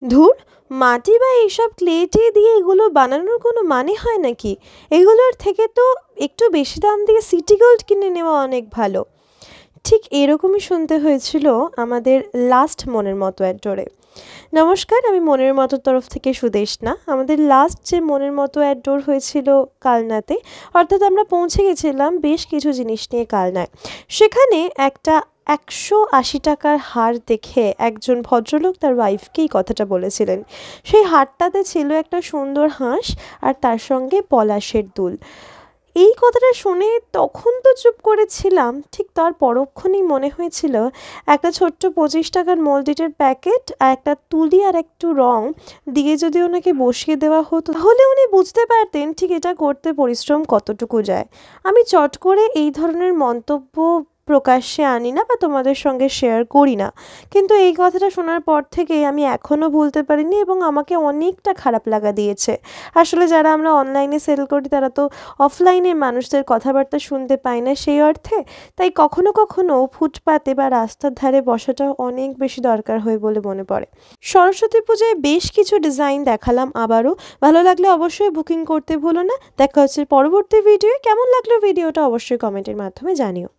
ধুর, মাটি বা এইসব ক্লে দিয়ে এগুলো বানানোর কোনো মানে হয় নাকি? এগুলোর থেকে তো একটু বেশি দাম দিয়ে সিটি গোল্ড কিনে নেওয়া অনেক ভালো। ঠিক এরকমই শুনতে হয়েছিল আমাদের লাস্ট মনের মতো অ্যাডোরে। নমস্কার, আমি মনের মতোর তরফ থেকে সুদেষ্ণা। আমাদের লাস্ট যে মনের মতো অ্যাডোর হয়েছিল কালনাতে, অর্থাৎ আমরা পৌঁছে গেছিলাম বেশ কিছু জিনিস নিয়ে কালনায়। সেখানে একটা 180 টাকার হার দেখে একজন ভদ্রলোক তার ওয়াইফকে এই কথাটা বলেছিলেন। সেই হারটাতে ছিল একটা সুন্দর হাঁস আর তার সঙ্গে পলাশের দুল। এই কথাটা শুনে তখন তো চুপ করেছিলাম, ঠিক তার পরক্ষণেই মনে হয়েছিল একটা ছোট্ট 25 টাকার মোল্ডিটের প্যাকেট আর একটা তুলি আর একটু রং দিয়ে যদি ওনাকে বসিয়ে দেওয়া হতো, তাহলে উনি বুঝতে পারতেন ঠিক এটা করতে পরিশ্রম কতটুকু যায়। আমি চট করে এই ধরনের মন্তব্য প্রকাশ্যে আনি না বা তোমাদের সঙ্গে শেয়ার করি না, কিন্তু এই কথাটা শোনার পর থেকেই আমি এখনও ভুলতে পারিনি এবং আমাকে অনেকটা খারাপ লাগা দিয়েছে। আসলে যারা আমরা অনলাইনে সেল করি তারা তো অফলাইনের মানুষদের কথাবার্তা শুনতে পাই না সেই অর্থে, তাই কখনো কখনো ফুটপাতে বা রাস্তার ধারে বসাটা অনেক বেশি দরকার হয় বলে মনে পড়ে। সরস্বতী পূজায় বেশ কিছু ডিজাইন দেখালাম আবারও। ভালো লাগলে অবশ্যই বুকিং করতে ভুলো না। দেখা হচ্ছে পরবর্তী ভিডিওয়ে। কেমন লাগলো ভিডিওটা অবশ্যই কমেন্টের মাধ্যমে জানিও।